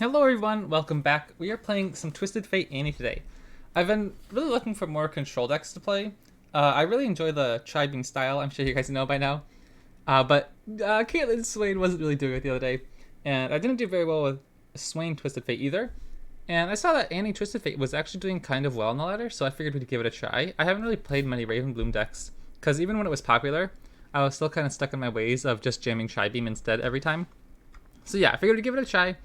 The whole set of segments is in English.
Hello everyone, welcome back. We are playing some Twisted Fate Annie today. I've been really looking for more control decks to play. I really enjoy the Chibing style, I'm sure you guys know by now. But Caitlyn Swain wasn't really doing it the other day. And I didn't do very well with Swain Twisted Fate either. And I saw that Annie Twisted Fate was actually doing kind of well on the ladder, so I figured we'd give it a try. I haven't really played many Ravenbloom decks, because even when it was popular, I was still kind of stuck in my ways of just jamming Tri-Beam instead every time. So yeah, I figured we'd give it a try.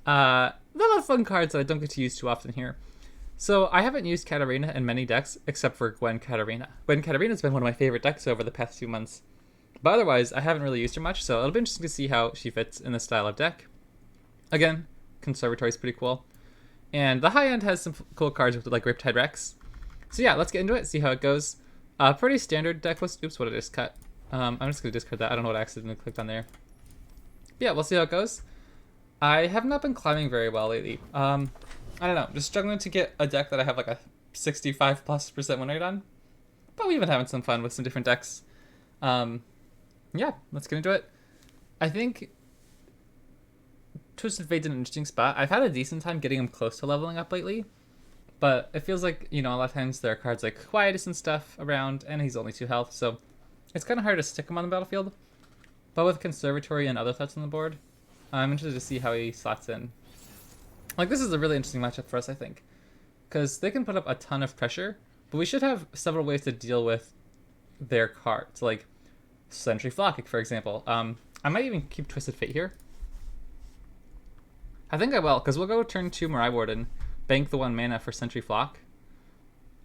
A lot of fun cards that I don't get to use too often here. So I haven't used Katarina in many decks except for Gwen Katarina. Gwen Katarina's been one of my favorite decks over the past few months. But otherwise, I haven't really used her much, so it'll be interesting to see how she fits in this style of deck. Again, Conservatory's pretty cool. And the high end has some cool cards with like Riptide Rex. So yeah, let's get into it, see how it goes. Pretty standard deck list. Oops, what did I just cut? I'm just going to discard that. I don't know what I accidentally clicked on there. But yeah, we'll see how it goes. I have not been climbing very well lately. I don't know, just struggling to get a deck that I have like a 65+% win rate on. But we've been having some fun with some different decks. Yeah, let's get into it. I think Twisted Fate's in an interesting spot. I've had a decent time getting him close to leveling up lately. But it feels like, you know, a lot of times there are cards like Quietus and stuff around, and he's only 2 health, so it's kind of hard to stick him on the battlefield. But with Conservatory and other threats on the board, I'm interested to see how he slots in. Like, this is a really interesting matchup for us, I think. Because they can put up a ton of pressure, but we should have several ways to deal with their cards. Like, Sentry Flock, for example. I might even keep Twisted Fate here. I think I will, because we'll go turn 2 Mirai Warden, bank the 1 mana for Sentry Flock.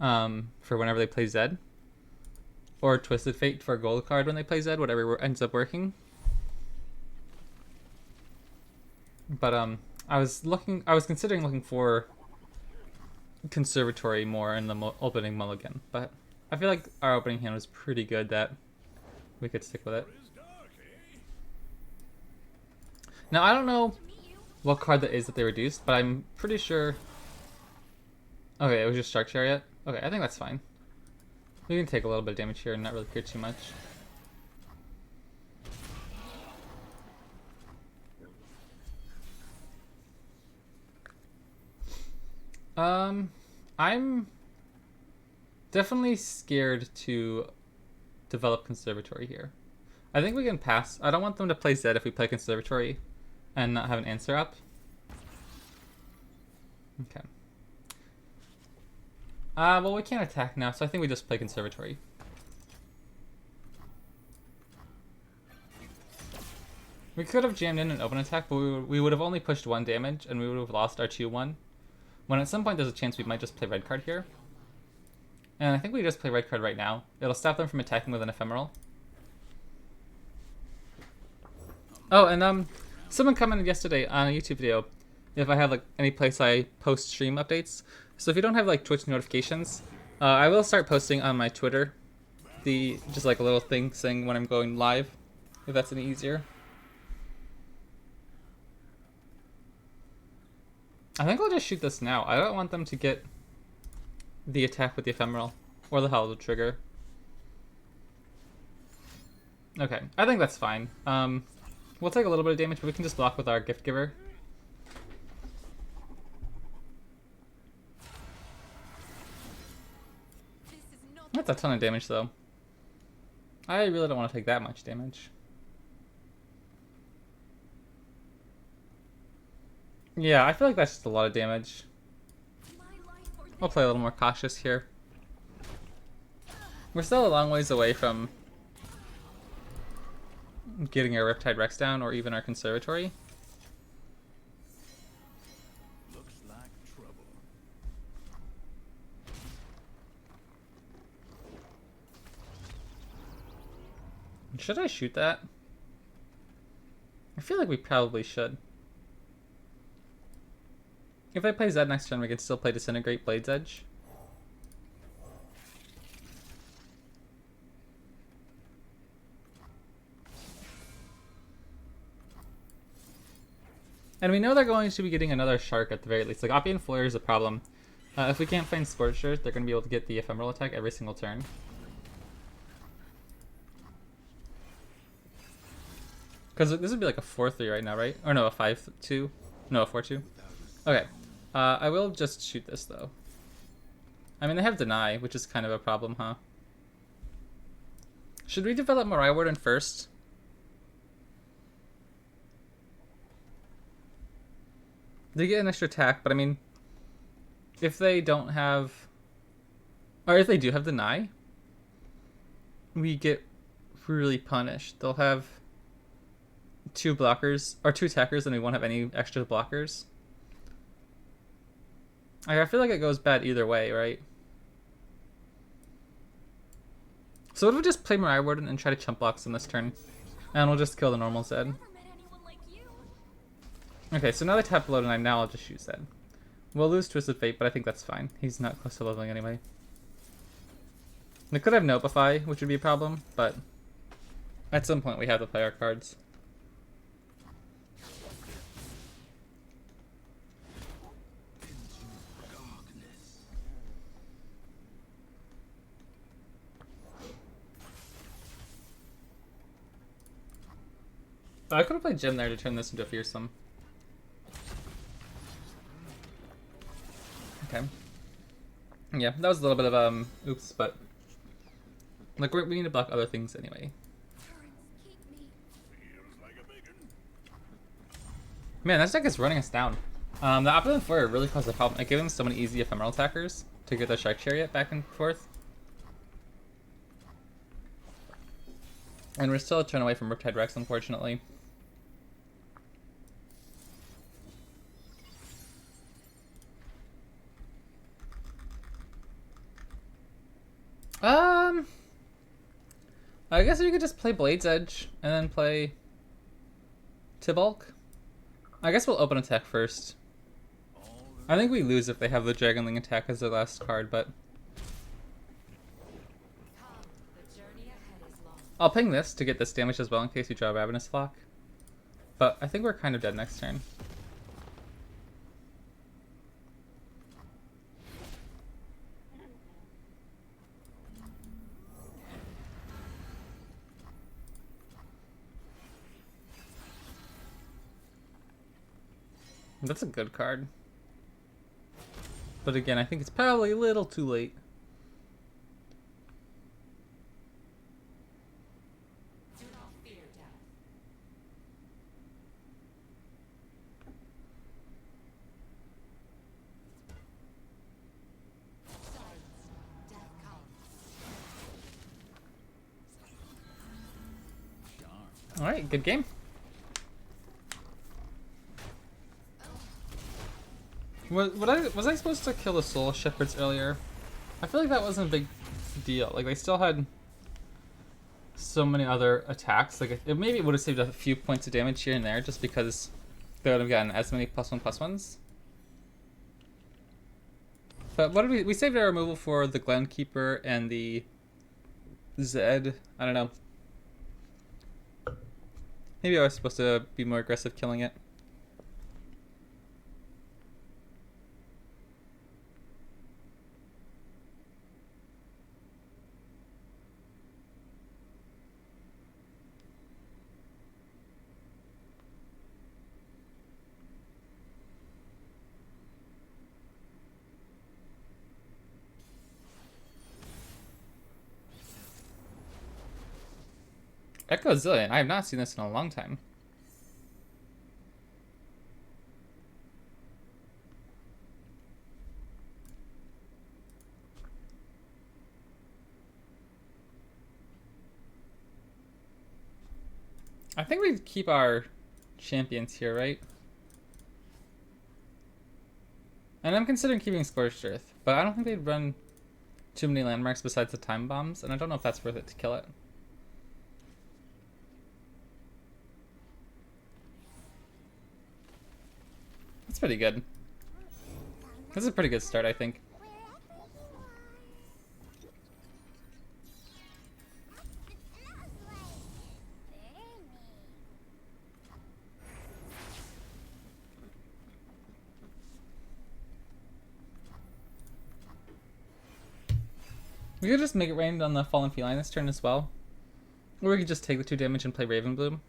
For whenever they play Zed. Or Twisted Fate for a gold card when they play Zed, whatever ends up working. But I was considering looking for Conservatory more in the opening mulligan, but I feel like our opening hand was pretty good that we could stick with it. Now I don't know what card that is that they reduced, but I'm pretty sure. Okay, it was just Shark Chariot. Okay, I think that's fine. We can take a little bit of damage here and not really care too much. I'm definitely scared to develop Conservatory here. I think we can pass. I don't want them to play Zed if we play Conservatory and not have an answer up. Okay. Well, we can't attack now, so I think we just play Conservatory. We could have jammed in an open attack, but we would have only pushed 1 damage, and we would have lost our 2-1. When at some point there's a chance we might just play red card here. And I think we just play red card right now. It'll stop them from attacking with an ephemeral. Oh, and someone commented yesterday on a YouTube video if I have like any place I post stream updates. So if you don't have like Twitch notifications, I will start posting on my Twitter. Just like a little thing saying when I'm going live, if that's any easier. I think I'll just shoot this now. I don't want them to get the attack with the ephemeral or the hollow trigger. Okay, I think that's fine. We'll take a little bit of damage, but we can just block with our Gift Giver. That's a ton of damage, though. I really don't want to take that much damage. Yeah, I feel like that's just a lot of damage. We'll play a little more cautious here. We're still a long ways away from getting our Riptide Rex down or even our Conservatory. Looks like trouble. Should I shoot that? I feel like we probably should. If I play Zed next turn, we can still play Disintegrate Blade's Edge. And we know they're going to be getting another Shark at the very least. Like, Oppian Flare is a problem. If we can't find Scorcher, they're going to be able to get the Ephemeral attack every single turn. Because this would be like a 4-3 right now, right? Or no, a 5-2. No, 4-2. Okay. I will just shoot this, though. I mean, they have deny, which is kind of a problem, huh? Should we develop Mariah Warden first? They get an extra attack, but I mean, if they don't have, or if they do have deny, we get really punished. They'll have 2 blockers, or 2 attackers, and we won't have any extra blockers. I feel like it goes bad either way, right? So what if we just play Mariah Warden and try to chump blocks on this turn? And we'll just kill the normal Zed. Okay, so now they tap below 9, now I'll just shoot Zed. We'll lose Twisted Fate, but I think that's fine. He's not close to leveling anyway. They could have Notify, which would be a problem, but at some point we have to play our cards. I could have played Gem there to turn this into a Fearsome. Okay. Yeah, that was a little bit of oops, but like we need to block other things anyway. Man, that deck is running us down. The Opulent Flare really caused a problem. It gave them so many easy ephemeral attackers to get their Shark Chariot back and forth. And we're still a turn away from Riptide Rex, unfortunately. I guess we could just play Blade's Edge and then play Tibulk. I guess we'll open attack first. I think we lose if they have the Dragonling attack as their last card, but I'll ping this to get this damage as well in case we draw Ravenous Flock. But I think we're kind of dead next turn. That's a good card. But again, I think it's probably a little too late. Alright, good game. Was I supposed to kill the Soul Shepherds earlier? I feel like that wasn't a big deal. Like, they still had so many other attacks. Like, maybe it would have saved a few points of damage here and there just because they would have gotten as many +1/+1s. But what did we saved our removal for the Glenkeeper and the Zed. I don't know. Maybe I was supposed to be more aggressive killing it. Echo Zillion. I have not seen this in a long time. I think we keep our champions here, right? And I'm considering keeping Scorched Earth, but I don't think they'd run too many landmarks besides the time bombs, and I don't know if that's worth it to kill it. That's pretty good. This is a pretty good start, I think. We could just make it rain on the Fallen Feline this turn as well. Or we could just take the 2 damage and play Ravenbloom.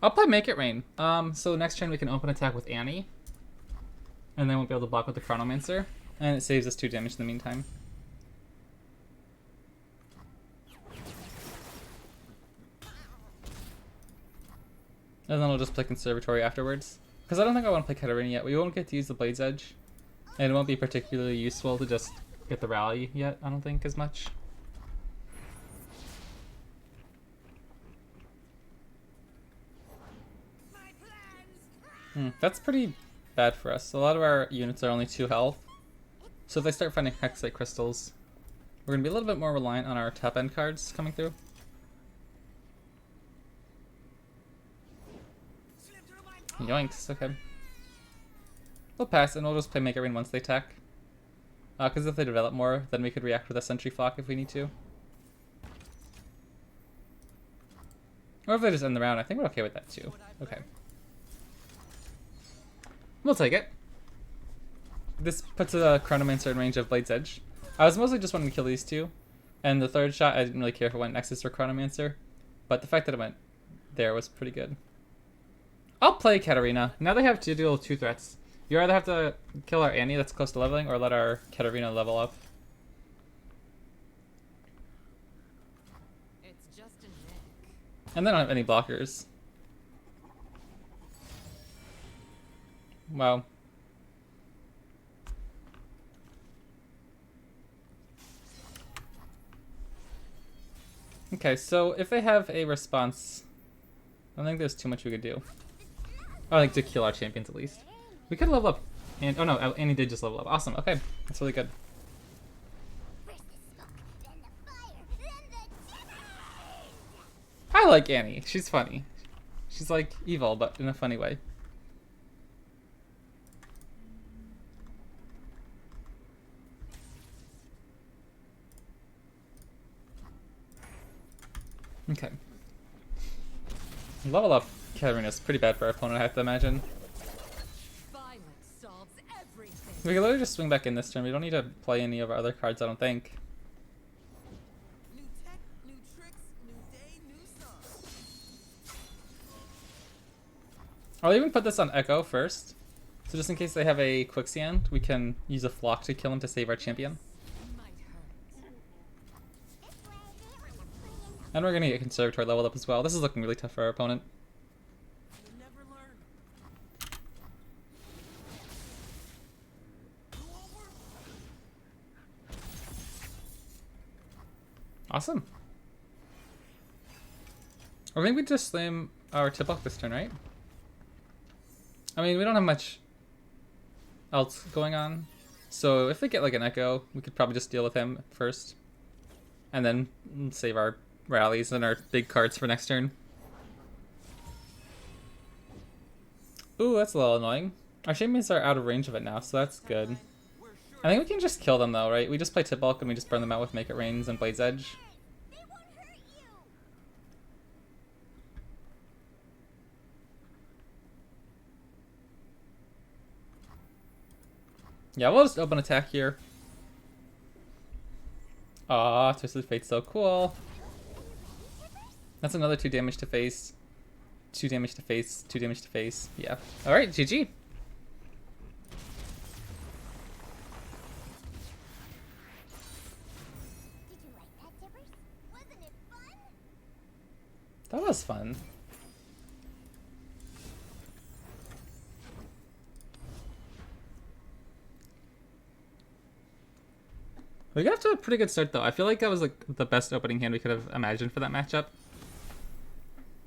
I'll play Make It Rain. So next turn we can open attack with Annie. And then we'll be able to block with the Chronomancer. And it saves us 2 damage in the meantime. And then we'll just play Conservatory afterwards. Because I don't think I want to play Katarina yet. We won't get to use the Blade's Edge. And it won't be particularly useful to just get the rally yet, I don't think, as much. That's pretty bad for us. A lot of our units are only 2 health. So if they start finding Hexite crystals, we're going to be a little bit more reliant on our top end cards coming through. Yoinks, okay. We'll pass and we'll just play Make It Rain once they attack. Because if they develop more, then we could react with a Sentry Flock if we need to. Or if they just end the round, I think we're okay with that too. Okay. We'll take it. This puts a Chronomancer in range of Blade's Edge. I was mostly just wanting to kill these 2. And the third shot, I didn't really care if it went Nexus or Chronomancer. But the fact that it went there was pretty good. I'll play Katarina. Now they have to deal with 2 threats. You either have to kill our Annie that's close to leveling, or let our Katarina level up. It's just a nick. And they don't have any blockers. Wow. Okay, so if they have a response, I don't think there's too much we could do. I like to kill our champions at least. We could level up. And oh no, Annie did just level up. Awesome. Okay, that's really good. I like Annie. She's funny. She's like evil, but in a funny way. Okay. Level up Katarina is pretty bad for our opponent, I have to imagine. Violence solves everything. We can literally just swing back in this turn. We don't need to play any of our other cards, I don't think. New tech, new tricks, new day, new song. I'll even put this on Echo first. So just in case they have a Quicksand, we can use a Flock to kill him to save our champion. Might hurt. And we're gonna get Conservatory leveled up as well. This is looking really tough for our opponent. You never learn. Awesome. Or maybe we just slam our tip off this turn, right? I mean, we don't have much else going on. So if they get like an Echo, we could probably just deal with him first. And then save our rallies and our big cards for next turn. Ooh, that's a little annoying. Our champions are out of range of it now, so that's good. I think we can just kill them though, right? We just play Tip Bulk and we just burn them out with Make It Rains and Blade's Edge. Yeah, we'll just open attack here. Aw, Twisted Fate's so cool. That's another 2 damage to face. 2 damage to face, 2 damage to face. Yeah. Alright, GG. That was fun. We got off to a pretty good start though. I feel like that was like the best opening hand we could have imagined for that matchup.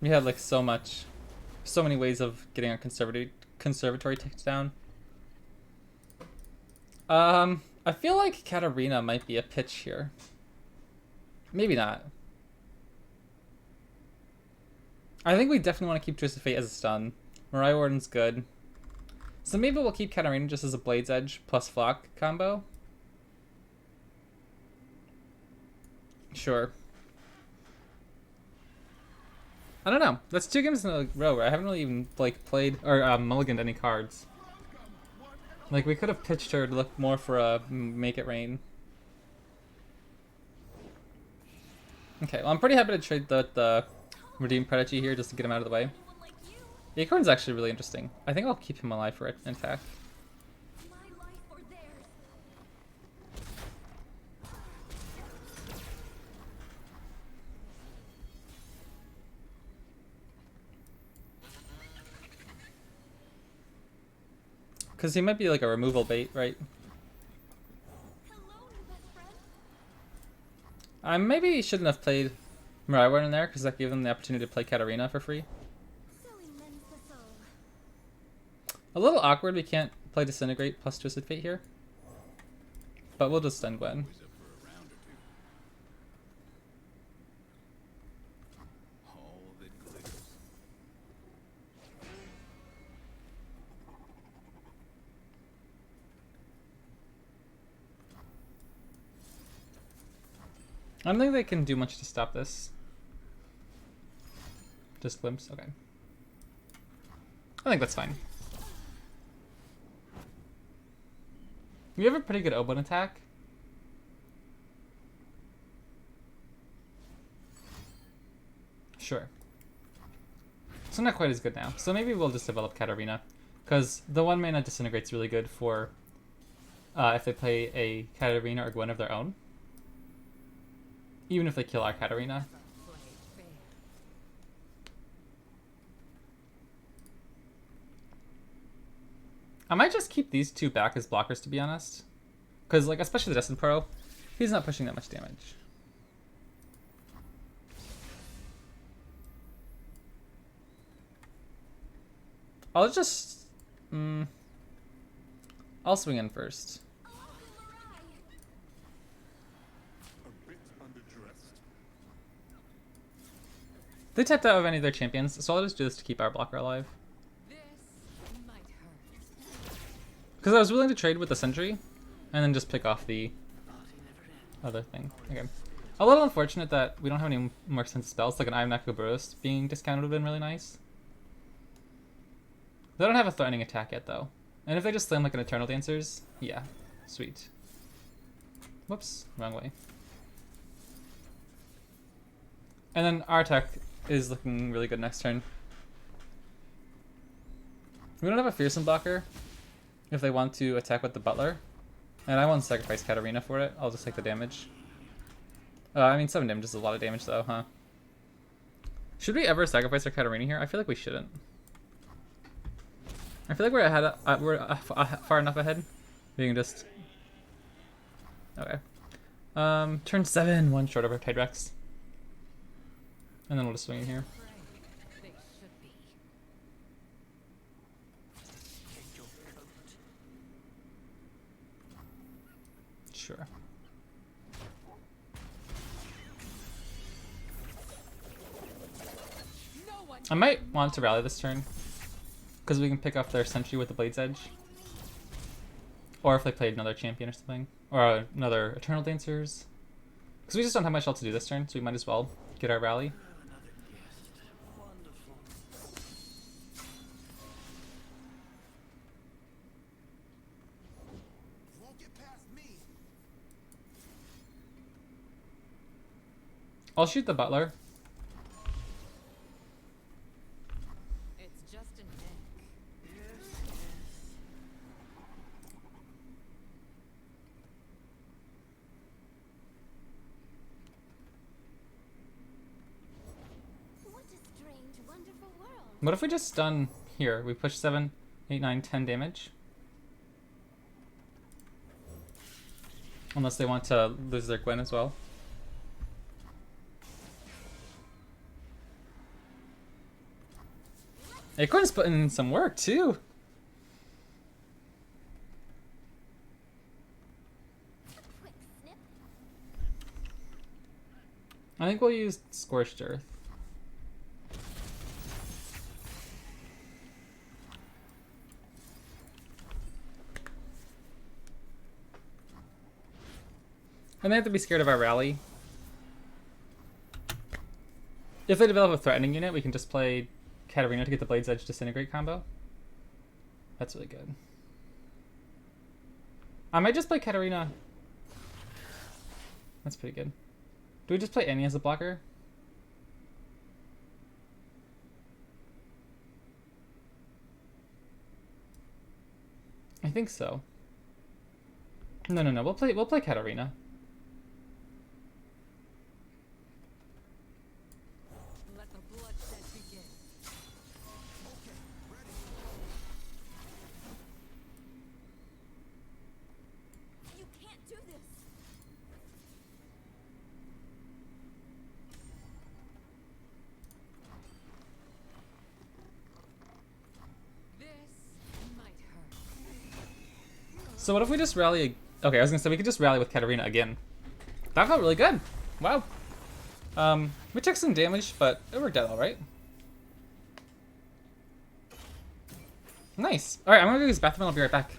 We had like so many ways of getting our conservatory ticked down. I feel like Katarina might be a pitch here. Maybe not. I think we definitely want to keep Twisted Fate as a stun. Mariah Warden's good. So maybe we'll keep Katarina just as a Blade's Edge plus Flock combo. Sure. I don't know. That's 2 games in a row where I haven't really even like played or mulliganed any cards. Like we could have pitched her to look more for a Make It Rain. Okay, well I'm pretty happy to trade the Redeem Prodigy here just to get him out of the way. Acorn's actually really interesting. I think I'll keep him alive for it, in fact. My life or theirs. Because he might be like a removal bait, right? Hello, new best friend. I maybe shouldn't have played Mariwar in there, because that gave them the opportunity to play Katarina for free. So immense the soul. A little awkward we can't play Disintegrate plus Twisted Fate here. But we'll just stun Gwen. Always up for a round or two. All that glitters. I don't think they can do much to stop this. Just glimpse? Okay. I think that's fine. We have a pretty good Oban attack. Sure. So not quite as good now. So maybe we'll just develop Katarina. Because the 1 mana Disintegrate's really good for if they play a Katarina or Gwen of their own. Even if they kill our Katarina. I might just keep these two back as blockers, to be honest. Because, like, especially the Destin Pro, he's not pushing that much damage. I'll just... I'll swing in first. A bit underdressed. They tapped out of any of their champions, so I'll just do this to keep our blocker alive. This might hurt. Because I was willing to trade with the Sentry, and then just pick off the other thing. Okay. A little unfortunate that we don't have any more expensive spells, like an Iron Burst being discounted would have been really nice. They don't have a threatening attack yet, though. And if they just slam like an Eternal Dancers, yeah, sweet. Whoops, wrong way. And then our attack is looking really good next turn. We don't have a Fearsome blocker if they want to attack with the Butler. And I won't sacrifice Katarina for it, I'll just take the damage. I mean, 7 damage is a lot of damage though, huh? Should we ever sacrifice our Katarina here? I feel like we shouldn't. I feel like we're ahead. We're far enough ahead. We can just. Okay. Turn 7, 1 short of our Tide Rex. And then we'll just swing in here. They should be. Sure. No one. I might want to rally this turn. Because we can pick off their Sentry with the Blade's Edge. Or if they played another champion or something. Or another Eternal Dancers. Because we just don't have much else to do this turn, so we might as well get our rally. Won't get past me. I'll shoot the Butler. It's just a nick. What a strange, wonderful world. What if we just stun here? We push 7, 8, 9, 10 damage. Unless they want to lose their Gwen as well. Acorn's putting in some work too. Quick snip. I think we'll use Scorched Earth. And they have to be scared of our rally. If they develop a threatening unit, we can just play Katarina to get the Blade's Edge Disintegrate combo. That's really good. I might just play Katarina. That's pretty good. Do we just play Annie as a blocker? think so. No. We'll play Katarina. Let the bloodshed begin. You can't do this. This might hurt. So what if we just rally? Okay, I was gonna say we could just rally with Katarina again. That felt really good. Wow. We took some damage, but it worked out all right. Nice. All right, I'm gonna go use the bathroom. I'll be right back.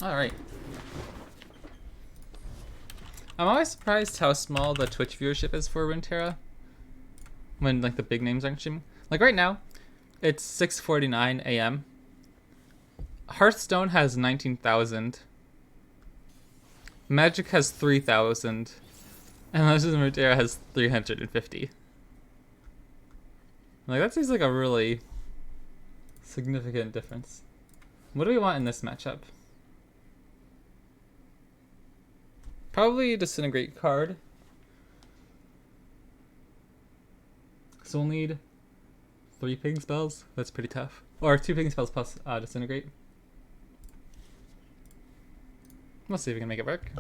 All right. I'm always surprised how small the Twitch viewership is for Runeterra when like the big names aren't streaming. Like right now, it's 6:49 a.m. Hearthstone has 19,000. Magic has 3,000. And Legends of Runeterra has 350. Like that seems like a really significant difference. What do we want in this matchup? Probably Disintegrate card. So we'll need 3 ping spells. That's pretty tough. Or 2 ping spells plus Disintegrate. We'll see if we can make it work.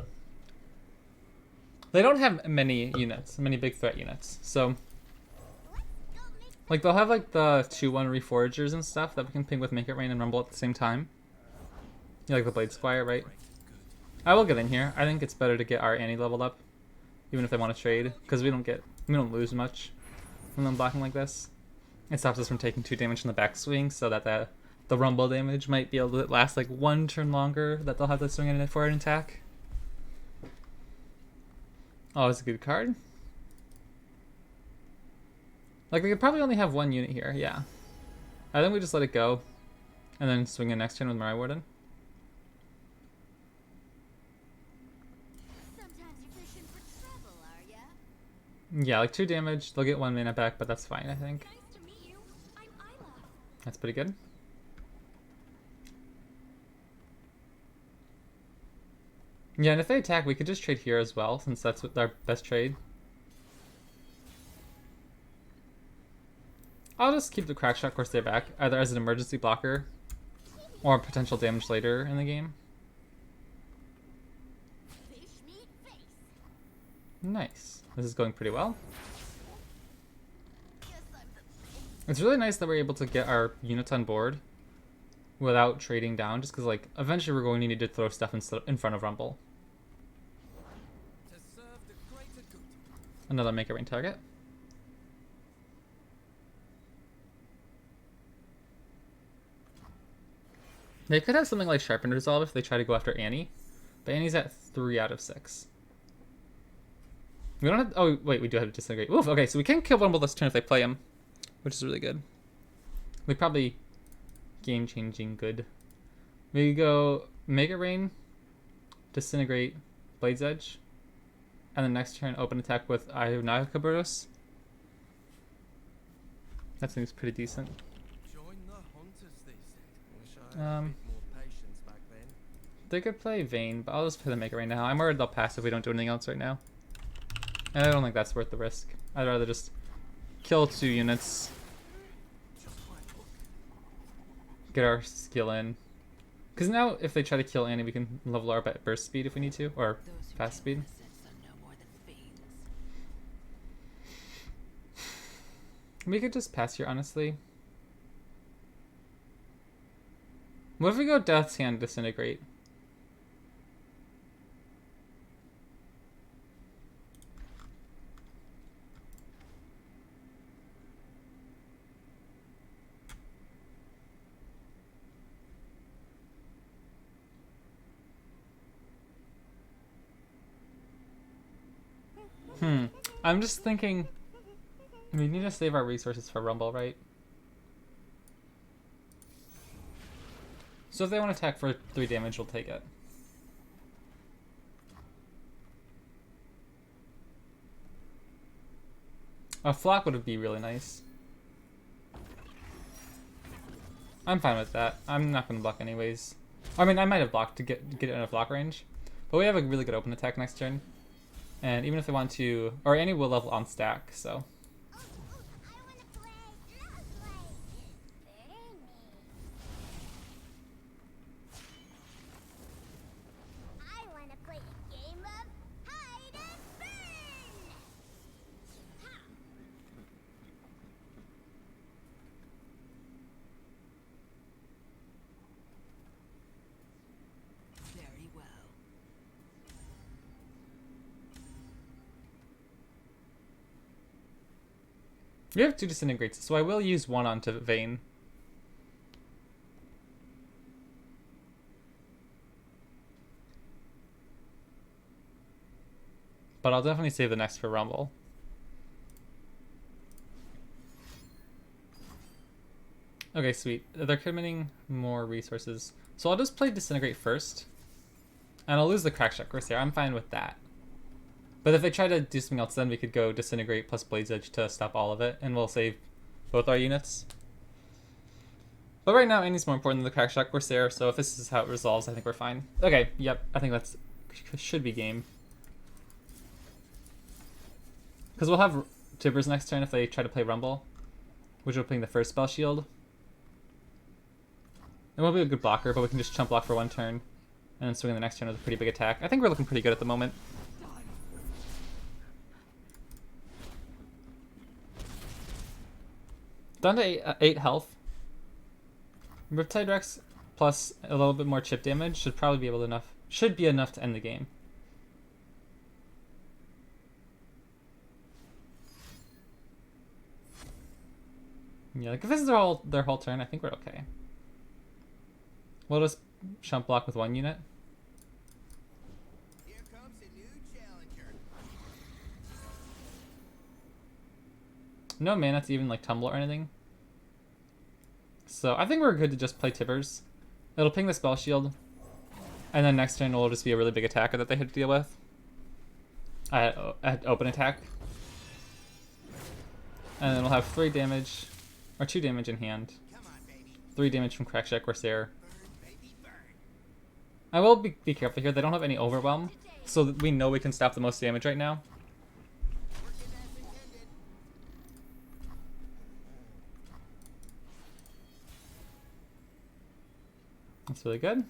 They don't have many units, many big threat units. So, like they'll have like the 2/1 Reforgers and stuff that we can ping with Make It Rain and Rumble at the same time. You like the Blade Squire, right? I will get in here. I think it's better to get our Annie leveled up, even if they want to trade, because we don't lose much from them blocking like this. It stops us from taking 2 damage from the backswing, so that the Rumble damage might be able to last like 1 turn longer. That they'll have to swing in it for an attack. Oh, it's a good card. Like we could probably only have 1 unit here. Yeah, I think we just let it go, and then swing in next turn with Mirai Warden. Yeah, like 2 damage. They'll get 1 mana back, but that's fine, I think. Nice to meet you. I'm Isla. That's pretty good. Yeah, and if they attack, we could just trade here as well, since that's our best trade. I'll just keep the Crackshot Corsair back, either as an emergency blocker, or potential damage later in the game. Fish meat face. Nice. This is going pretty well. Guess I'm the It's really nice that we're able to get our units on board without trading down, just because like eventually we're going to need to throw stuff in front of Rumble. To serve the greater good. Another Make It Rain target. They could have something like Sharpened Resolve if they try to go after Annie, but Annie's at 3 out of 6. We don't have. Oh wait, we do have to Disintegrate. Oof. Okay, so we can kill Rumble this turn if they play him, which is really good. We probably game-changing good. We go Mega Rain, Disintegrate, Blade's Edge, and the next turn open attack with Ionakaburos. That seems pretty decent. Join the hunters, they said. Wish I had a bit more patience back then. They could play Vayne, but I'll just play the Mega Rain now. I'm worried they'll pass if we don't do anything else right now. And I don't think that's worth the risk. I'd rather just kill 2 units, get our skill in. Because now if they try to kill Annie, we can level her up at burst speed if we need to, or fast speed. We could just pass here, honestly. What if we go Death's Hand, Disintegrate? I'm just thinking we need to save our resources for Rumble, right? So if they want to attack for 3 damage, we'll take it. A flock would be really nice. I'm fine with that. I'm not going to block anyways. I mean, I might have blocked to get it in a block range. But we have a really good open attack next turn. And even if they want to... Or Annie will level on stack, so... We have 2 Disintegrates, so I will use 1 onto Vayne. But I'll definitely save the next for Rumble. Okay, sweet. They're committing more resources. So I'll just play Disintegrate first. And I'll lose the Crack Shot Corsair. I'm fine with that. But if they try to do something else, then we could go Disintegrate plus Blade's Edge to stop all of it, and we'll save both our units. But right now, Annie's more important than the Crack Shot Corsair, so if this is how it resolves, I think we're fine. Okay, yep, I think that's should be game. Because we'll have Tibbers next turn if they try to play Rumble, which will ping the first spell shield. It won't be a good blocker, but we can just chump block for 1 turn, and then swing the next turn with a pretty big attack. I think we're looking pretty good at the moment. Down to 8 health. Riptide Rex plus a little bit more chip damage should probably be enough to end the game. Yeah, like if this is their whole turn, I think we're okay. We'll just chump block with 1 unit. Here comes a new challenger. No mana to even like tumble or anything. So I think we're good to just play Tibbers. It'll ping the spell shield. And then next turn will just be a really big attacker that they have to deal with. At open attack. And then we'll have 3 damage. Or 2 damage in hand. Come on, baby. 3 damage from Crack Shot Corsair. Burn, baby, burn. I will be careful here. They don't have any overwhelm. So that we know we can stop the most damage right now. Working as intended. That's really good.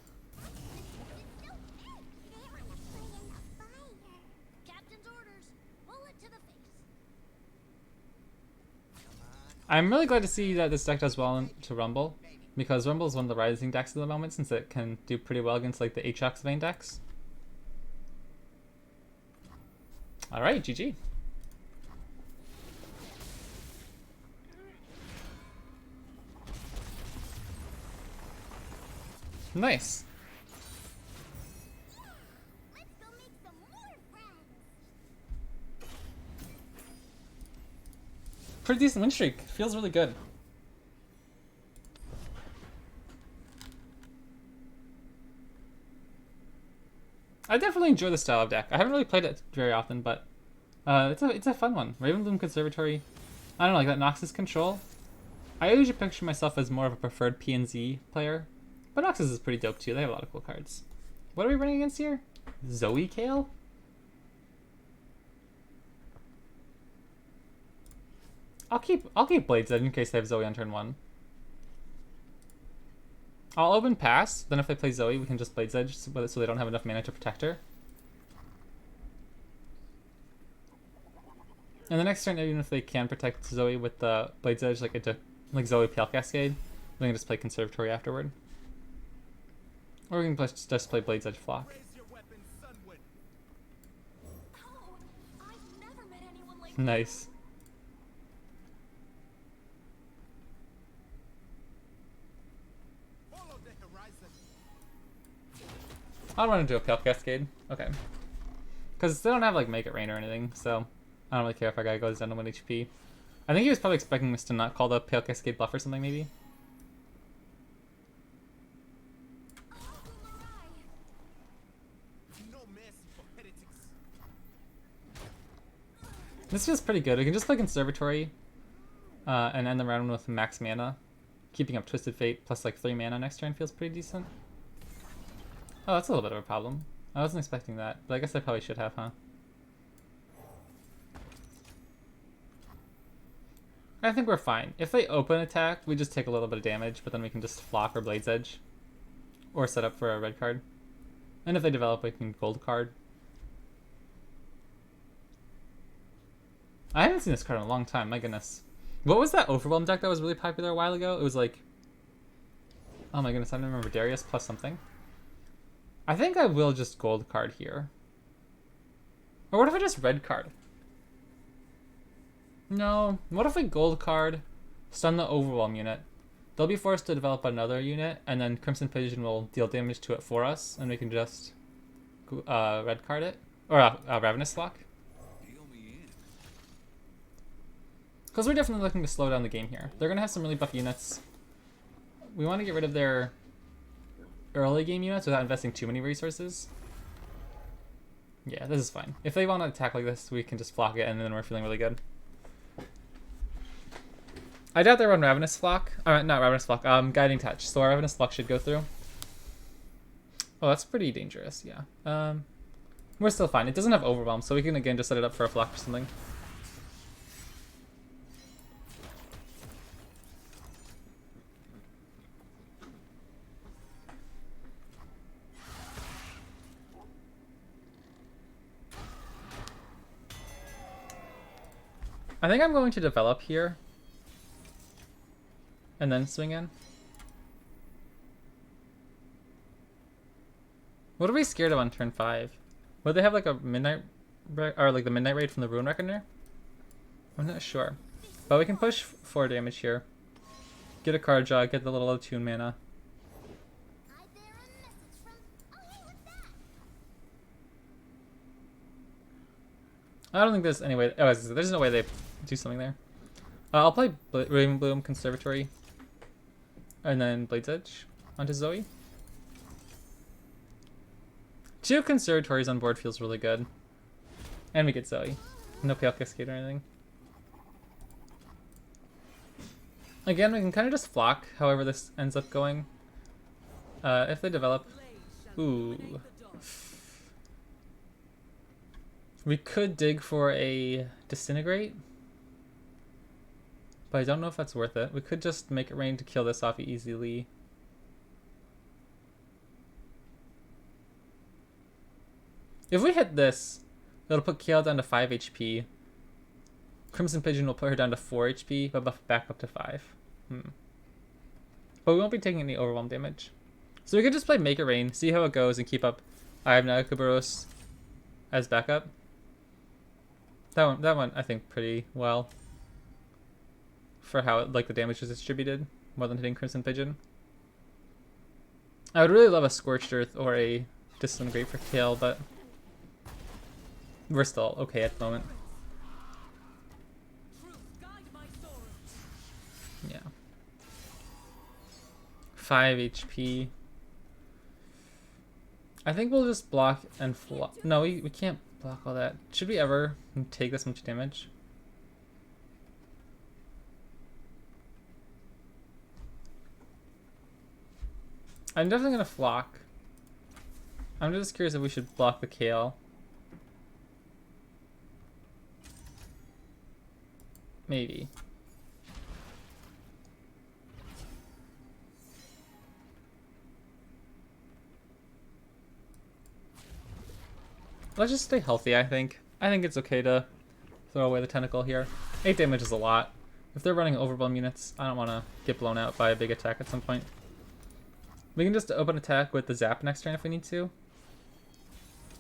Captain's orders. Bullet to the face. I'm really glad to see that this deck does well into Rumble, because Rumble is one of the rising decks at the moment, since it can do pretty well against like the Aatrox Vayne decks. Alright, GG. Nice. Let's go make some more friends. Pretty decent win streak. Feels really good. I definitely enjoy the style of deck. I haven't really played it very often, but it's a fun one. Ravenbloom Conservatory. I don't know, like that Noxus control. I usually picture myself as more of a preferred PNZ player, but Noxus is pretty dope too. They have a lot of cool cards. What are we running against here? Zoe Kale? I'll keep Blades Edge in case they have Zoe on turn 1. I'll open pass, then if they play Zoe, we can just Blades Edge so they don't have enough mana to protect her. And the next turn, even if they can protect Zoe with the Blades Edge, like Zoe Pale Cascade, we can just play Conservatory afterward. Or we can just play Blades Edge Flock. Raise your weapon, Sunwin. Oh, I've never met anyone like Nice. Follow the horizon. I'll run into a Pale Cascade. Okay. Because they don't have like Make It Rain or anything, so I don't really care if our guy goes down to 1 HP. I think he was probably expecting us to not call the Pale Cascade bluff or something, maybe. No mercy for heretics. This feels pretty good. We can just play Conservatory and end the round with max mana. Keeping up Twisted Fate plus like 3 mana next turn feels pretty decent. Oh, that's a little bit of a problem. I wasn't expecting that, but I guess I probably should have, huh? I think we're fine. If they open attack, we just take a little bit of damage, but then we can just Flock or Blades Edge. Or set up for a red card. And if they develop, we can gold card. I haven't seen this card in a long time, my goodness. What was that Overwhelm deck that was really popular a while ago? It was like... Oh my goodness, I don't remember. Darius plus something. I think I will just gold card here. Or what if I just red card? No. What if we gold card, stun the Overwhelm unit? They'll be forced to develop another unit, and then Crimson Pigeon will deal damage to it for us, and we can just red card it. Or Ravenous Lock. Because we're definitely looking to slow down the game here. They're going to have some really buff units. We want to get rid of their early game units without investing too many resources. Yeah, this is fine. If they want to attack like this, we can just Flock it, and then we're feeling really good. I doubt they run Ravenous Flock. Not Ravenous Flock, Guiding Touch. So our Ravenous Flock should go through. Oh, that's pretty dangerous, yeah. We're still fine. It doesn't have Overwhelm, so we can again just set it up for a Flock or something. I think I'm going to develop here. And then swing in. What are we scared of on turn 5? Would they have like a midnight or like the midnight raid from the Rune Reckoner? I'm not sure. But we can push 4 damage here. Get a card draw, get the little attune mana. I don't think there's any way. Oh, there's no way they do something there. I'll play Ravenbloom Conservatory. And then Blades Edge onto Zoe. 2 Conservatories on board feels really good. And we get Zoe. No Pale Cascade or anything. Again, we can kind of just Flock however this ends up going. If they develop... Ooh. We could dig for a Disintegrate. But I don't know if that's worth it. We could just Make It Rain to kill this off easily. If we hit this, it'll put Kale down to 5 HP. Crimson Pigeon will put her down to 4 HP, but buff back up to 5. But we won't be taking any Overwhelm damage. So we could just play Make It Rain, see how it goes, and keep up I have Nagakubaros as backup. That one I think pretty well. For how the damage is distributed, more than hitting Crimson Pigeon. I would really love a Scorched Earth or a Disintegrate for Kale, but we're still okay at the moment. Yeah. 5 HP. I think we'll just block and no, we can't block all that. Should we ever take this much damage? I'm definitely gonna flock. I'm just curious if we should block the Kale. Maybe. Let's just stay healthy, I think. I think it's okay to throw away the tentacle here. 8 damage is a lot. If they're running overwhelm units, I don't want to get blown out by a big attack at some point. We can just open attack with the Zap next turn if we need to.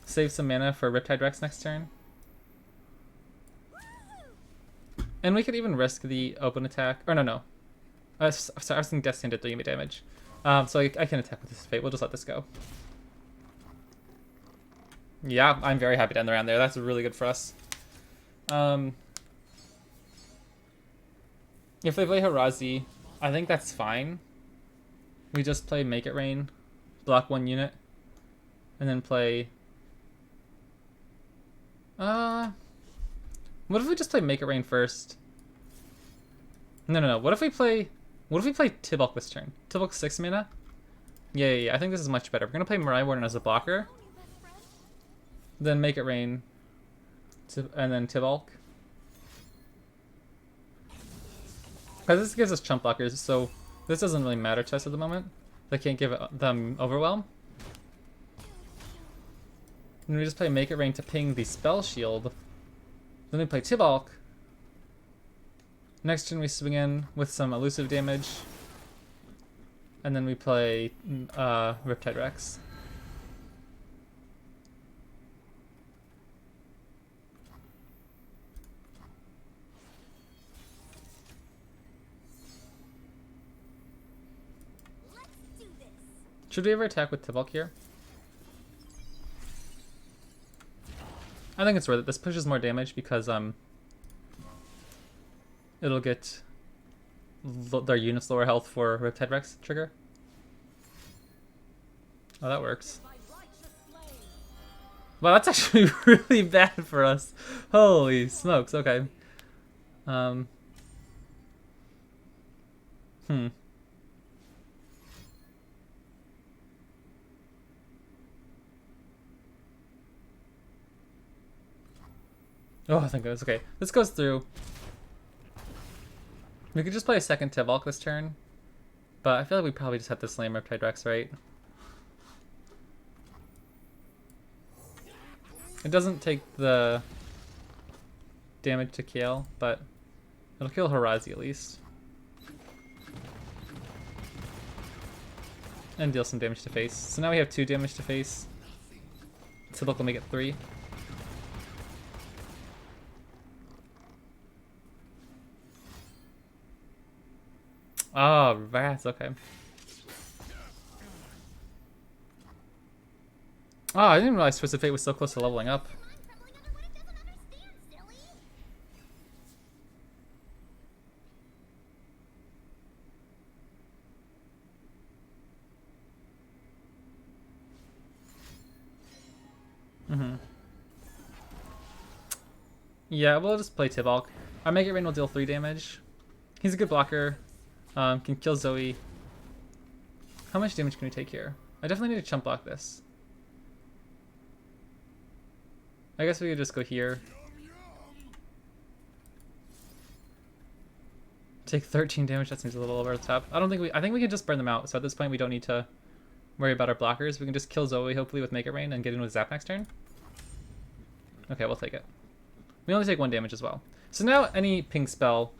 Save some mana for Riptide Rex next turn. And we could even risk the open attack. Or no. Sorry, I was thinking Death Stand did 3 damage. So I can attack with this Fate. We'll just let this go. Yeah, I'm very happy to end the round there. That's really good for us. If they play Harazi, I think that's fine. We just play Make It Rain, block 1 unit, and then play... What if we just play Make It Rain first? No. What if we play Tibalt this turn? Tibalt 6 mana? Yeah. I think this is much better. We're gonna play Mariah Warden as a blocker. Then Make It Rain, and then Tibalt. Because this gives us chump blockers, so this doesn't really matter to us at the moment. They can't give them Overwhelm. And we just play Make It Rain to ping the Spell Shield. Then we play Tibalt. Next turn we swing in with some elusive damage. And then we play Riptide Rex. Should we ever attack with Tibalt here? I think it's worth it. This pushes more damage because it'll get their units lower health for Riptide Rex trigger. Oh, that works. Wow, that's actually really bad for us. Holy smokes, okay. Oh, thank goodness. Okay, this goes through. We could just play a second Tibalt this turn, but I feel like we probably just have to slam Riptide Rex, right? It doesn't take the damage to Kale, but it'll kill Harazi at least. And deal some damage to face. So now we have 2 damage to face. Tibalt will make it 3. Oh, rats, okay. Oh, I didn't realize Twisted Fate was so close to leveling up. Yeah, we'll just play Tibalt. Our Make It Rain will deal 3 damage. He's a good blocker. Can kill Zoe. How much damage can we take here? I definitely need to chump block this. I guess we could just go here. Take 13 damage, that seems a little over the top. I think we can just burn them out, so at this point we don't need to worry about our blockers. We can just kill Zoe, hopefully with Make It Rain, and get in with Zap next turn. Okay, we'll take it. We only take 1 damage as well. So now any ping spell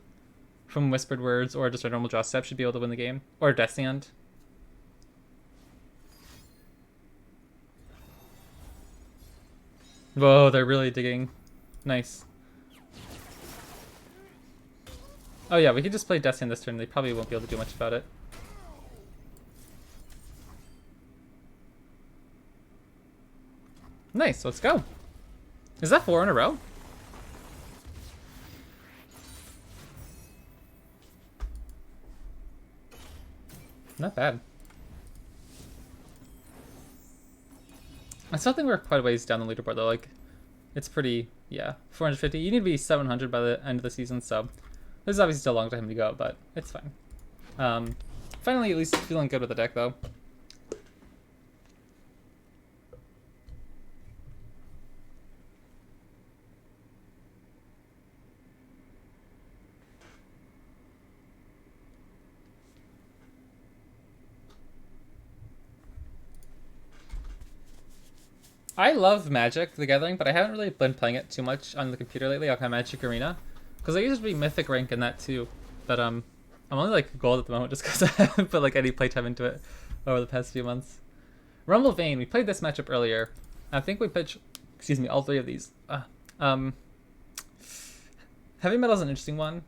from Whispered Words or just a normal draw step should be able to win the game. Or Death Stand. Whoa, they're really digging. Nice. Oh yeah, we could just play Death Stand this turn. They probably won't be able to do much about it. Nice, let's go. Is that 4 in a row? Not bad. I still think we're quite a ways down the leaderboard though. Like, it's pretty, yeah, 450. You need to be 700 by the end of the season, so there's obviously still a long time to go, but it's fine. Finally, at least feeling good with the deck though. I love Magic the Gathering, but I haven't really been playing it too much on the computer lately, like on Magic Arena, because I used to be Mythic rank in that too. But I'm only like gold at the moment just because I haven't put like any playtime into it over the past few months. Rumble Vein, we played this matchup earlier. I think we pitched, excuse me, all three of these. Heavy Metal's an interesting one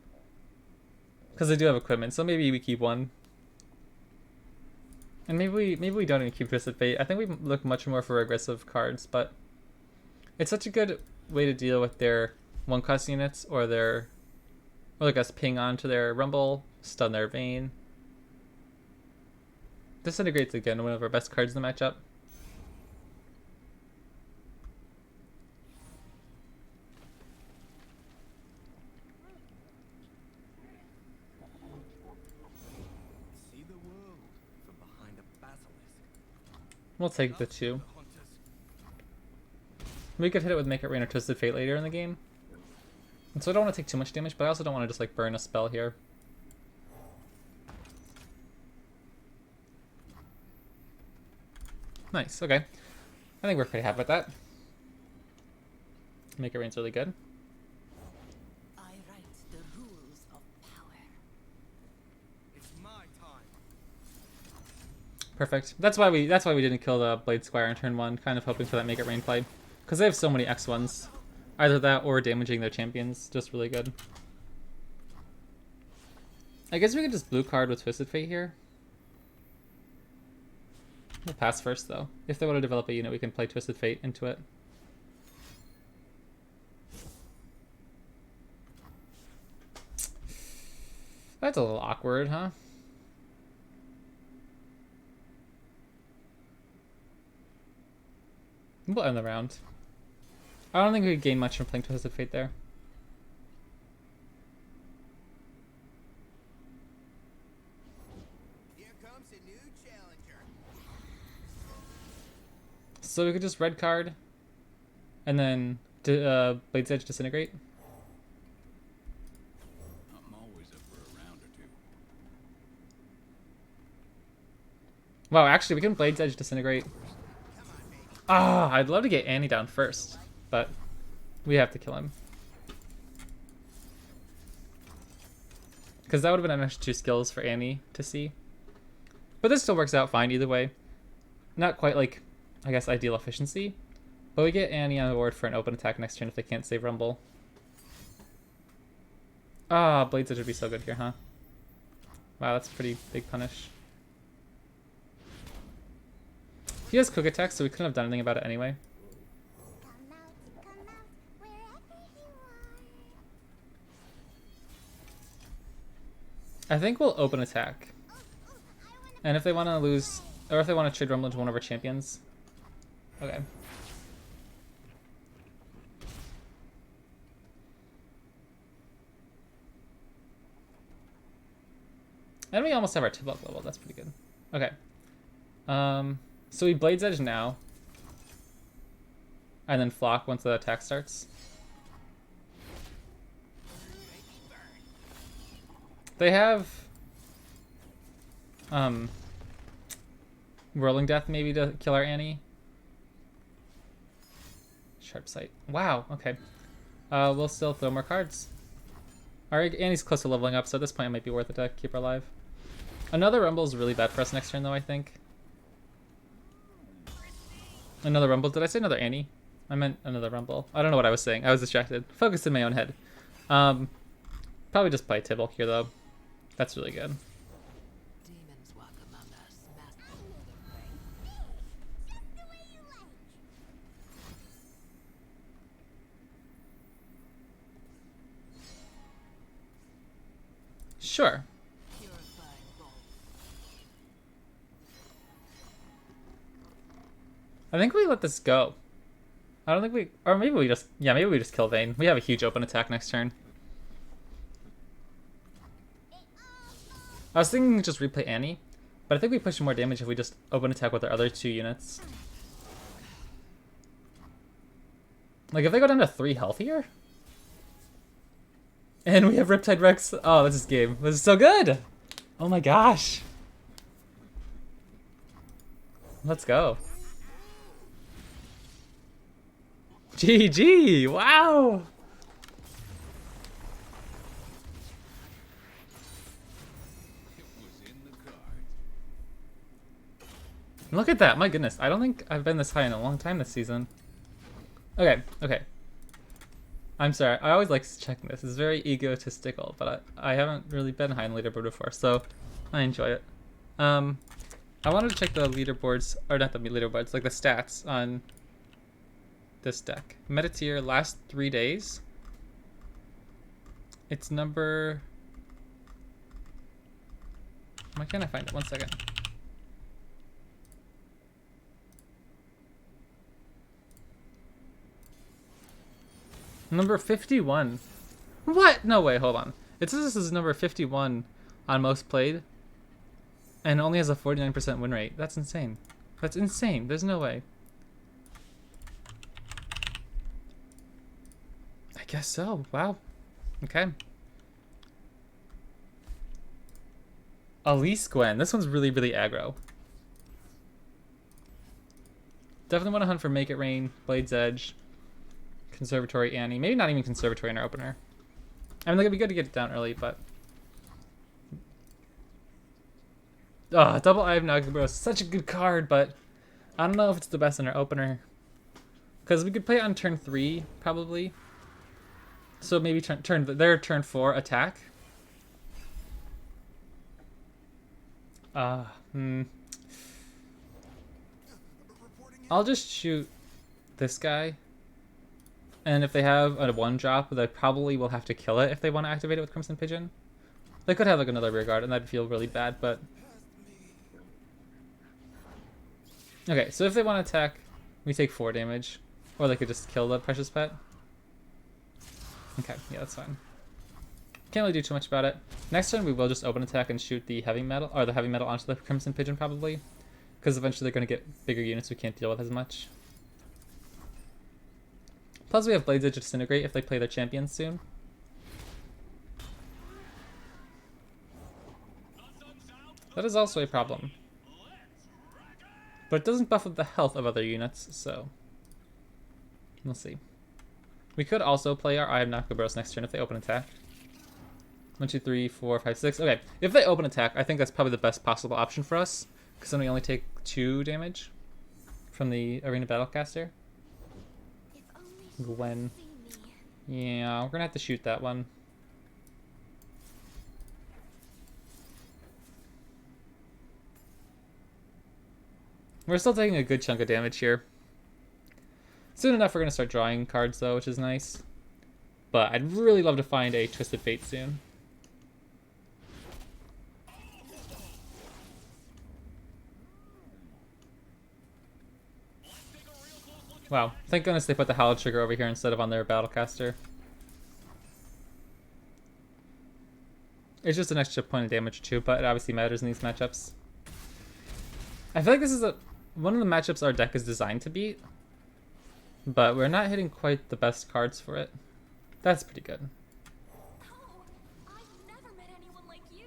because they do have equipment, so maybe we keep one. And maybe we don't even keep Twisted Fate. I think we look much more for aggressive cards, but it's such a good way to deal with their 1-cost units or like us ping onto their Rumble, stun their Vein. Disintegrate's again one of our best cards in the matchup. See the world from behind a basilisk. We'll take the 2. We could hit it with Make It Rain or Twisted Fate later in the game. And so I don't want to take too much damage, but I also don't want to just like burn a spell here. Nice, okay. I think we're pretty happy with that. Make It Rain's really good. I write the rules of power. It's my time. Perfect. That's why we didn't kill the Blade Squire in turn 1, kind of hoping for that Make It Rain play. Because they have so many X1s. Either that or damaging their champions. Just really good. I guess we could just blue card with Twisted Fate here. We'll pass first though. If they want to develop a unit, we can play Twisted Fate into it. That's a little awkward, huh? We'll end the round. I don't think we gain much from playing Twisted Fate there. Here comes a new challenger. So we could just red card, and then Blade's Edge Disintegrate. I'm always up for a round or two. Wow, actually, we can Blade's Edge Disintegrate. Ah, I'd love to get Annie down first, but we have to kill him. Because that would have been an extra 2 skills for Annie to see. But this still works out fine either way. Not quite like, I guess, ideal efficiency. But we get Annie on board for an open attack next turn if they can't save Rumble. Ah, Blade's Edge would be so good here, huh? Wow, that's a pretty big punish. He has quick attack, so we couldn't have done anything about it anyway. Come out, wherever you are. I think we'll open attack. And if they want to lose, or if they want to trade Rumble into one of our champions. Okay. And we almost have our tip-up level, that's pretty good. Okay. So we Blade's Edge now. And then Flock once the attack starts. They have Whirling Death maybe to kill our Annie. Sharp Sight. Wow, okay. We'll still throw more cards. Our Annie's close to leveling up, so at this point it might be worth it to keep her alive. Another Rumble is really bad for us next turn though, I think. Another Rumble. Did I say another Annie? I meant another Rumble. I don't know what I was saying. I was distracted. Focused in my own head. Probably just play Tibble here though. That's really good. Demons walk among us, master. Just the way you like. Sure. Purified bowl. I think we let this go. I don't think we... Or maybe we just... Yeah, maybe we just kill Vayne. We have a huge open attack next turn. I was thinking just replay Annie, but I think we push more damage if we just open attack with our other 2 units. Like, if they go down to 3 health here? And we have Riptide Rex. Oh, this is game. This is so good! Oh my gosh. Let's go. GG! Wow! It was in the cards. Look at that, my goodness. I don't think I've been this high in a long time this season. Okay, okay. I'm sorry, I always like checking this. It's very egotistical, but I haven't really been high in leaderboard before, so I enjoy it. I wanted to check the leaderboards, or not the leaderboards, like the stats on this deck. Meta tier last 3 days. It's number... Why can't I find it? 1 second. Number 51. What? No way, hold on. It says this is number 51 on most played. And only has a 49% win rate. That's insane. That's insane. There's no way. I guess so. Wow. Okay. Elise Gwen. This one's really, really aggro. Definitely want to hunt for Make It Rain, Blade's Edge, Conservatory Annie. Maybe not even Conservatory in our opener. I mean, like, it'd be good to get it down early, but... Oh, double Eye of Nagabro is such a good card, but I don't know if it's the best in our opener. Because we could play it on turn 3, probably. So maybe their turn 4 attack. I'll just shoot this guy. And if they have a 1-drop, they probably will have to kill it if they want to activate it with Crimson Pigeon. They could have like another rear guard, and that'd feel really bad, but... Okay, so if they want to attack, we take 4 damage. Or they could just kill the Precious Pet. Okay, yeah, that's fine. Can't really do too much about it. Next turn, we will just open attack and shoot the heavy metal, or the heavy metal onto the Crimson Pigeon, probably. Because eventually they're going to get bigger units we can't deal with as much. Plus we have Blades Edge Disintegrate if they play their champions soon. That is also a problem. But it doesn't buff up the health of other units, so... We'll see. We could also play our Eye of Nakabaros next turn if they open attack. 1, 2, 3, 4, 5, 6. Okay, if they open attack, I think that's probably the best possible option for us. Because then we only take 2 damage from the Arena Battlecaster. Gwen. Yeah, we're gonna have to shoot that one. We're still taking a good chunk of damage here. Soon enough we're gonna start drawing cards though, which is nice. But I'd really love to find a Twisted Fate soon. Wow, thank goodness they put the Hallowed Trigger over here instead of on their Battlecaster. It's just an extra point of damage too, but it obviously matters in these matchups. I feel like this is one of the matchups our deck is designed to beat, but we're not hitting quite the best cards for it. That's pretty good. Oh, I've never met anyone like you.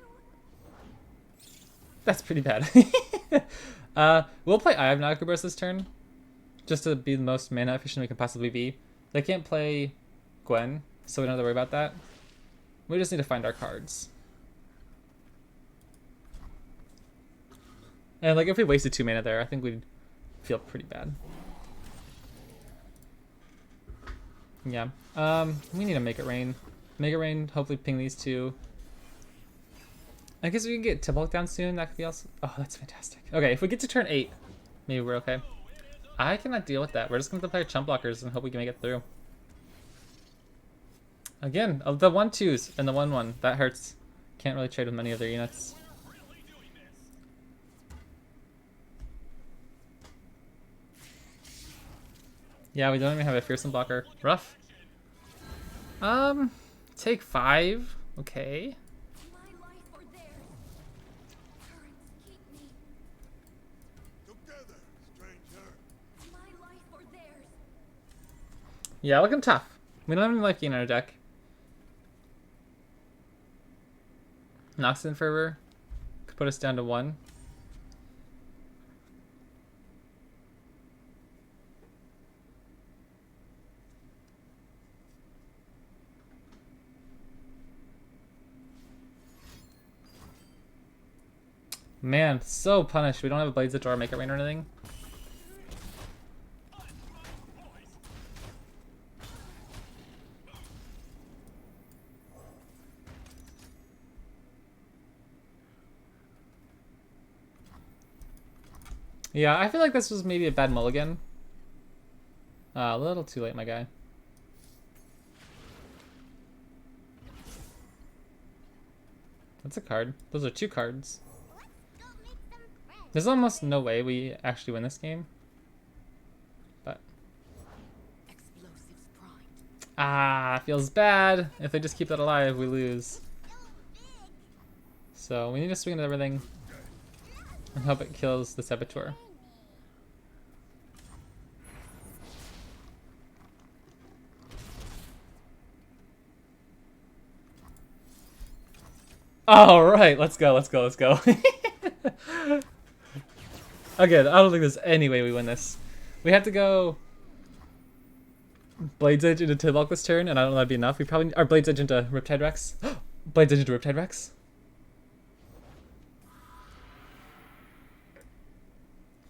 That's pretty bad. We'll play Eye of Nakabaros this turn, just to be the most mana efficient we can possibly be. They can't play Gwen, so we don't have to worry about that. We just need to find our cards. And like if we wasted 2 mana there, I think we'd feel pretty bad. Yeah. We need to Make It Rain. Make It Rain, hopefully ping these 2. I guess we can get Tibalt down soon. That could be also... Oh, that's fantastic. Okay, if we get to turn 8, maybe we're okay. I cannot deal with that. We're just going to play chump blockers and hope we can make it through. Again, of the 1/2s and the 1/1, that hurts. Can't really trade with many other units. Yeah, we don't even have a fearsome blocker. Rough. Take 5. Okay. My life or theirs. Currents keep me. Together, stranger. My life or theirs. Yeah, looking tough. We don't have any life gain in our deck. Noxon Fervor could put us down to 1. Man, so punished. We don't have a Blades at Door, Make It Rain or anything. Yeah, I feel like this was maybe a bad mulligan. A little too late, my guy. That's a card. Those are 2 cards. Go make some friends. There's almost no way we actually win this game. But Explosives primed. feels bad. If they just keep that alive, we lose. So big. So we need to swing at everything and hope it kills the Saboteur. All right, let's go, let's go, let's go. Again, I don't think there's any way we win this. We have to go Blades Edge into Tidlock this turn, and I don't know that'd be enough. We probably our Blades Edge into Riptide Rex. Blades Edge into Riptide Rex.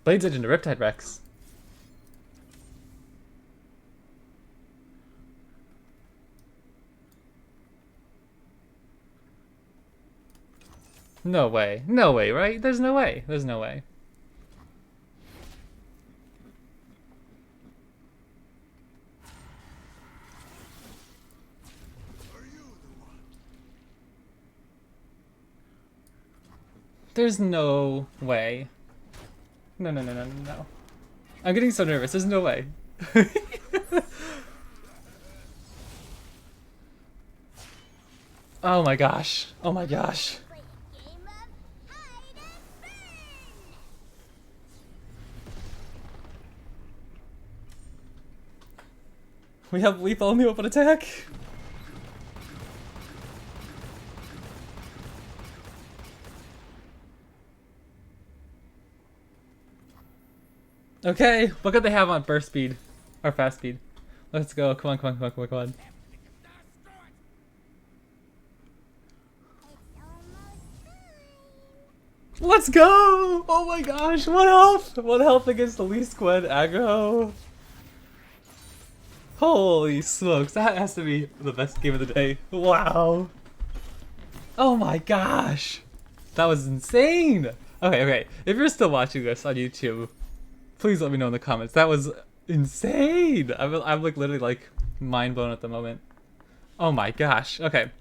Blades Edge into Riptide Rex. No way. No way, right? There's no way. There's no way. There's no way. No, no, no, no, no, no. I'm getting so nervous. There's no way. Oh my gosh. Oh my gosh. Play a game of hide and burn. We have lethal on the open attack. Okay, what could they have on burst speed? Or fast speed? Let's go. Come on, come on, come on, come on, come on. It's almost time. Let's go! Oh my gosh, 1 health! 1 health against the least squad aggro. Holy smokes, that has to be the best game of the day. Wow. Oh my gosh. That was insane. Okay, okay. If you're still watching this on YouTube, please let me know in the comments. That was insane. I'm like literally like mind blown at the moment. Oh my gosh. Okay.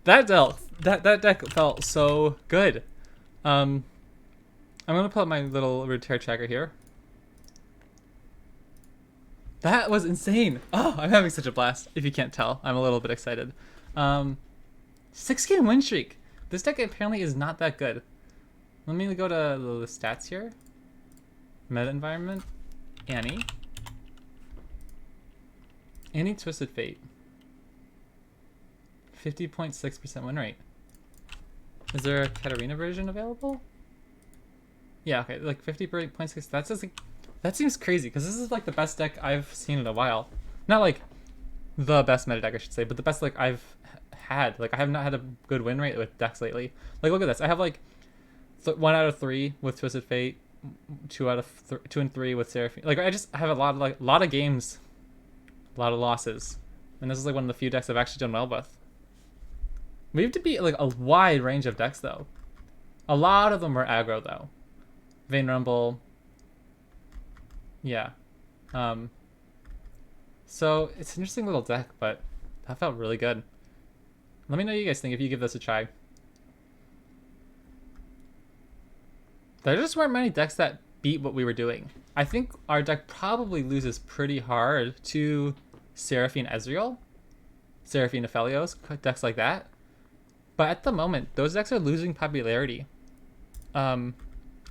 That deck felt so good. I'm gonna put up my little Runeterra tracker here. That was insane. Oh, I'm having such a blast. If you can't tell, I'm a little bit excited. 6-game win streak. This deck apparently is not that good. Let me go to the stats here. Meta environment. Annie. Annie Twisted Fate. 50.6% win rate. Is there a Katarina version available? Yeah, okay, like 50.6. That's just like, that seems crazy because this is like the best deck I've seen in a while. Not like the best meta deck, I should say, but the best like I've had. Like I have not had a good win rate with decks lately. Like look at this. I have like 1 out of 3 with Twisted Fate, 2 and 3 with Seraphine. Like I just have a lot of games, a lot of losses, and this is like one of the few decks I've actually done well with. We have to beat like a wide range of decks though. A lot of them were aggro though. Vayne Rumble. Yeah. So it's an interesting little deck, but that felt really good. Let me know what you guys think if you give this a try. There just weren't many decks that beat what we were doing. I think our deck probably loses pretty hard to Seraphine Ezreal, Seraphine Aphelios, decks like that. But at the moment, those decks are losing popularity, and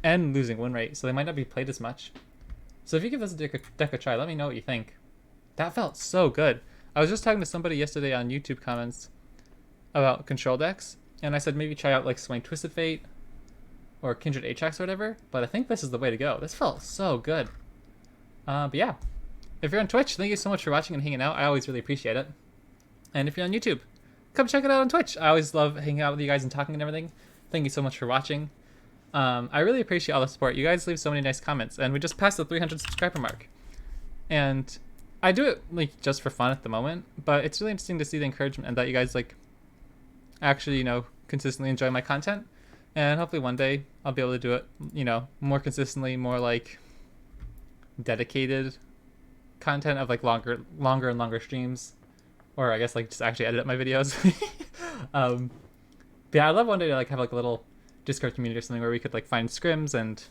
losing win rate, so they might not be played as much. So if you give this deck a try, let me know what you think. That felt so good. I was just talking to somebody yesterday on YouTube comments about control decks, and I said maybe try out like Swing Twisted Fate or Kindred Ajax or whatever, but I think this is the way to go. This felt so good. But yeah, if you're on Twitch, thank you so much for watching and hanging out. I always really appreciate it. And if you're on YouTube, come check it out on Twitch. I always love hanging out with you guys and talking and everything. Thank you so much for watching. I really appreciate all the support. You guys leave so many nice comments, and we just passed the 300 subscriber mark. And I do it like just for fun at the moment, but it's really interesting to see the encouragement and that you guys like actually, you know, consistently enjoy my content. And hopefully one day I'll be able to do it, you know, more consistently, more like dedicated content of like longer and longer streams, or I guess like just actually edit my videos. But yeah, I'd love one day to like have like a little Discord community or something where we could like find scrims and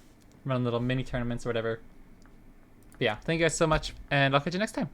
run little mini tournaments or whatever. But yeah, thank you guys so much, and I'll catch you next time.